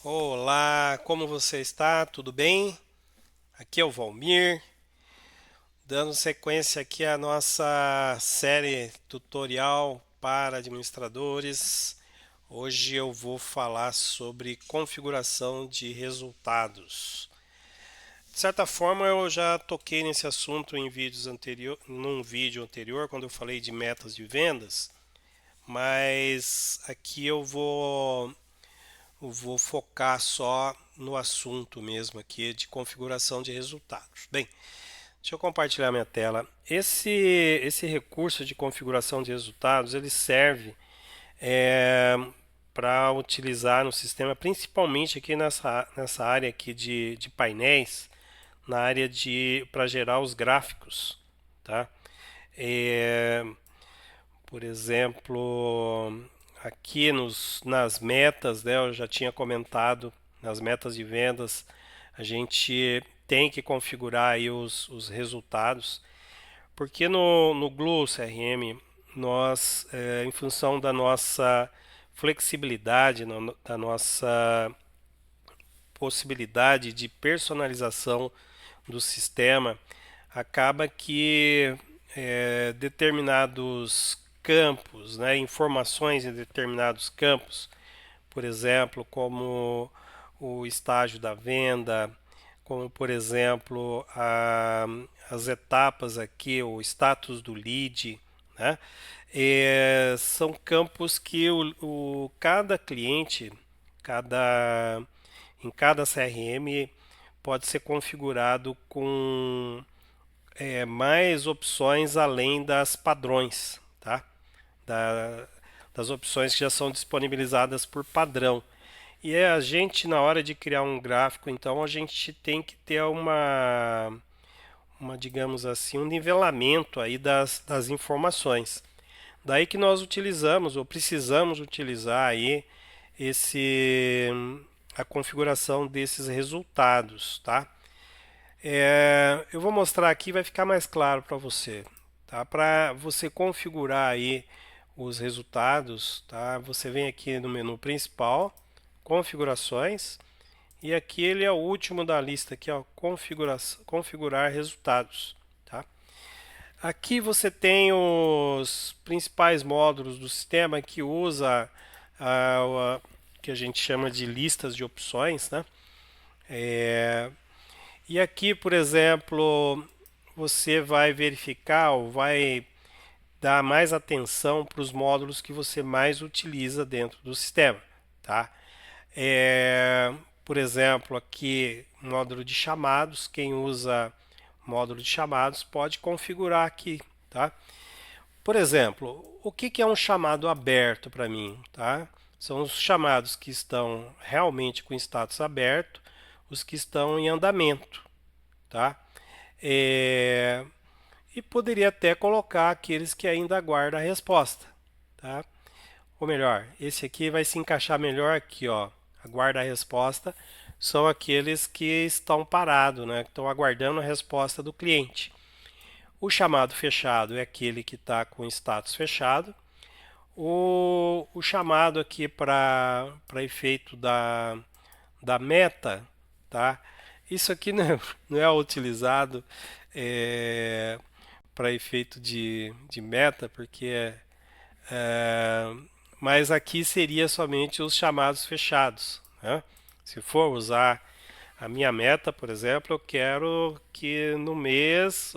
Olá, como você está? Tudo bem? Aqui é o Valmir, dando sequência aqui à nossa série tutorial para administradores. Hoje eu vou falar sobre configuração de resultados. De certa forma, eu já toquei nesse assunto em num vídeo anterior, quando eu falei de metas de vendas, mas aqui eu vou focar só no assunto mesmo aqui de configuração de resultados. Bem, deixa eu compartilhar minha tela. Esse recurso de configuração de resultados ele serve é, para utilizar no sistema, principalmente aqui nessa área aqui de painéis, na área de para gerar os gráficos, tá? É, por exemplo, aqui nas metas, né, eu já tinha comentado, nas metas de vendas, a gente tem que configurar aí os resultados, porque no Glue CRM, nós, em função da nossa flexibilidade, da nossa possibilidade de personalização do sistema, acaba que determinados campos, né, informações em determinados campos, por exemplo, como o estágio da venda, como por exemplo as etapas aqui, o status do lead, né? São campos que cada cliente, cada, em cada CRM pode ser configurado com mais opções além das padrões, tá? Da- das opções que já são disponibilizadas por padrão. E a gente, na hora de criar um gráfico, então, a gente tem que ter digamos assim, um nivelamento aí das informações. Daí que nós utilizamos, ou precisamos utilizar aí, esse, a configuração desses resultados, tá? Eu vou mostrar aqui, vai ficar mais claro para você, tá? Para você configurar aí os resultados, tá? Você vem aqui no menu principal, configurações, e aqui ele é o último da lista aqui, ó, configurar resultados, tá? Aqui você tem os principais módulos do sistema que usa que a gente chama de listas de opções, né? E aqui, por exemplo, você vai verificar ou vai dar mais atenção para os módulos que você mais utiliza dentro do sistema, tá? Por exemplo, aqui módulo de chamados, quem usa módulo de chamados pode configurar aqui, tá? Por exemplo, o que é um chamado aberto para mim, tá? São os chamados que estão realmente com status aberto, os que estão em andamento, tá? É, e poderia até colocar aqueles que ainda aguardam a resposta, tá? Ou melhor, esse aqui vai se encaixar melhor aqui, ó. Aguarda a resposta são aqueles que estão parados, né? Que estão aguardando a resposta do cliente. O chamado fechado é aquele que está com status fechado. O chamado aqui para efeito da meta, tá? Isso aqui não é utilizado é, para efeito de meta, porque é, mas aqui seria somente os chamados fechados, né? Se for usar a minha meta, por exemplo, eu quero que no mês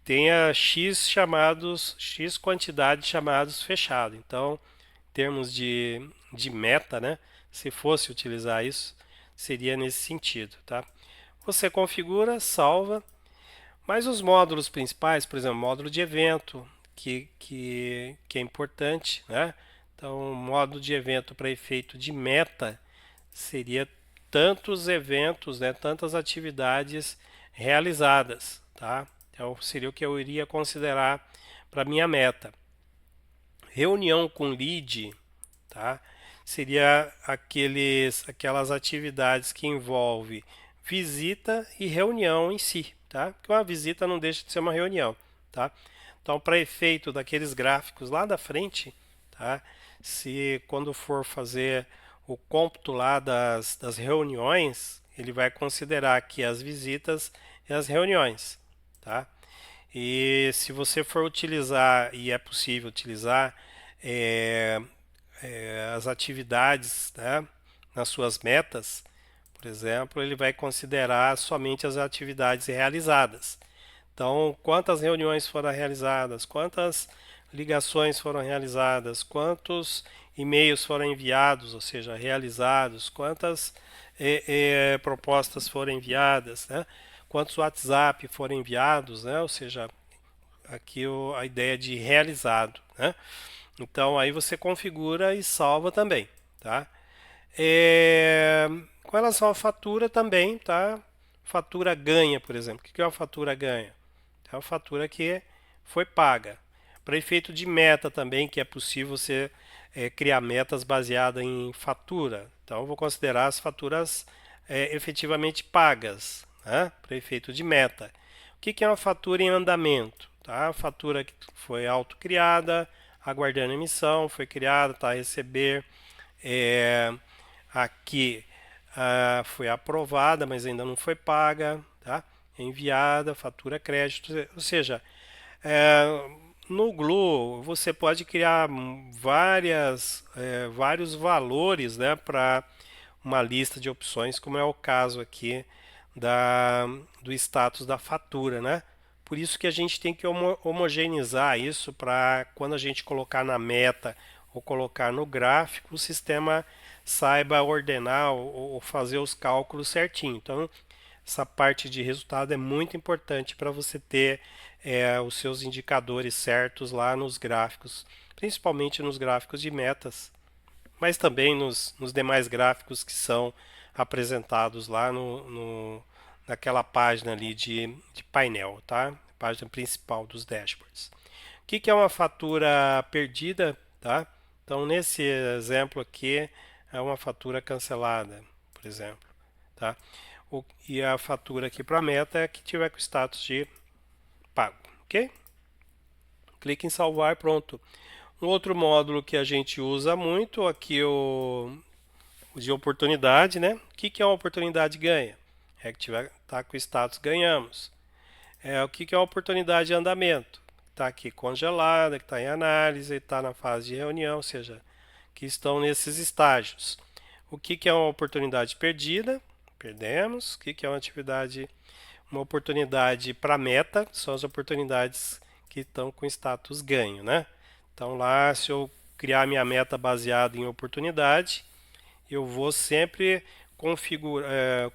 tenha X chamados, X quantidade de chamados fechados. Então, em termos de meta, né? Se fosse utilizar isso, seria nesse sentido, tá? Você configura, salva, mas os módulos principais, por exemplo, módulo de evento, que é importante, né? Então, o módulo de evento para efeito de meta seria tantos eventos, né, tantas atividades realizadas, tá? Então, seria o que eu iria considerar para minha meta. Reunião com lead, tá? Seria aquelas atividades que envolvem visita e reunião em si, tá? Porque uma visita não deixa de ser uma reunião, tá? Então, para efeito daqueles gráficos lá da frente, tá? Se quando for fazer o cômputo lá das reuniões, ele vai considerar aqui as visitas e as reuniões, tá? E se você for utilizar, e é possível utilizar, é, as atividades, né, nas suas metas, por exemplo, ele vai considerar somente as atividades realizadas. Então, quantas reuniões foram realizadas, quantas ligações foram realizadas, quantos e-mails foram enviados, ou seja, realizados, quantas propostas foram enviadas, né? Quantos WhatsApp foram enviados, né? Ou seja, aqui a ideia de realizado, né? Então aí você configura e salva também, tá? Com relação à fatura também, tá? Fatura ganha, por exemplo. O que é uma fatura ganha? É uma fatura que foi paga. Para efeito de meta também, que é possível você criar metas baseadas em fatura. Então, eu vou considerar as faturas efetivamente pagas, né? Para efeito de meta. O que é uma fatura em andamento? Tá? A fatura que foi autocriada, aguardando emissão, foi criada, está a receber. É, aqui foi aprovada, mas ainda não foi paga, tá? Enviada, fatura crédito, ou seja, é, no Glue você pode criar vários valores, né, para uma lista de opções, como é o caso aqui do status da fatura, né? Por isso que a gente tem que homogeneizar isso para quando a gente colocar na meta ou colocar no gráfico, o sistema saiba ordenar ou fazer os cálculos certinho. Então, essa parte de resultado é muito importante para você ter os seus indicadores certos lá nos gráficos, principalmente nos gráficos de metas, mas também nos demais gráficos que são apresentados lá naquela página ali de painel, tá? Página principal dos dashboards. O que é uma fatura perdida, tá? Então, nesse exemplo aqui, é uma fatura cancelada, por exemplo, tá? E a fatura aqui para a meta é que tiver com status de pago, ok? Clique em salvar, pronto. Um outro módulo que a gente usa muito aqui o de oportunidade, né? O que é uma oportunidade ganha? É que tiver tá com status ganhamos. O que é uma oportunidade de andamento? Está aqui congelada, que está em análise, está na fase de reunião, ou seja, que estão nesses estágios. O que é uma oportunidade perdida? Perdemos. O que é uma oportunidade para meta? São as oportunidades que estão com status ganho, né? Então lá, se eu criar minha meta baseada em oportunidade, eu vou sempre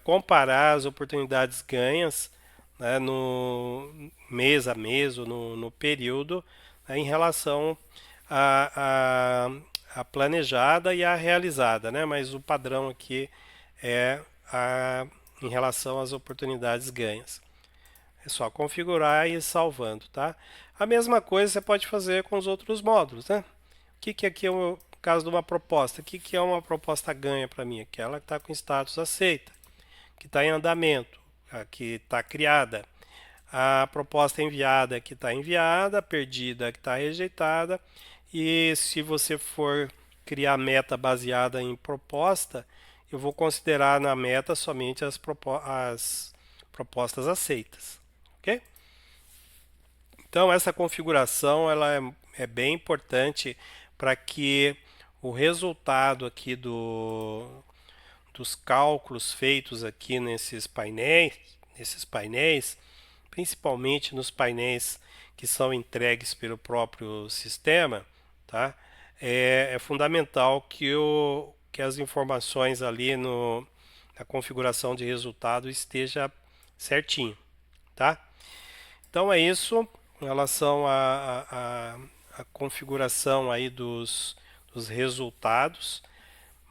comparar as oportunidades ganhas, né, no mês a mês ou no período, né, em relação a planejada e a realizada, né? Mas o padrão aqui é em relação às oportunidades ganhas. É só configurar e ir salvando, tá? A mesma coisa você pode fazer com os outros módulos, né? O que aqui é o caso de uma proposta? O que é uma proposta ganha para mim? Aquela que está com status aceita, que está em andamento, a que está criada. A proposta enviada que está enviada, perdida que está rejeitada. E se você for criar meta baseada em proposta, eu vou considerar na meta somente as propostas aceitas, ok? Então essa configuração ela é bem importante para que o resultado aqui dos cálculos feitos aqui nesses painéis, principalmente nos painéis que são entregues pelo próprio sistema, tá? É fundamental que as informações ali na configuração de resultado esteja certinho, tá? Então é isso em relação à configuração aí dos resultados.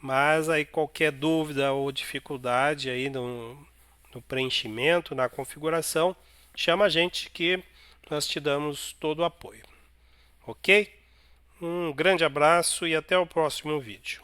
Mas aí qualquer dúvida ou dificuldade aí no preenchimento, na configuração, chama a gente que nós te damos todo o apoio. Ok? Um grande abraço e até o próximo vídeo.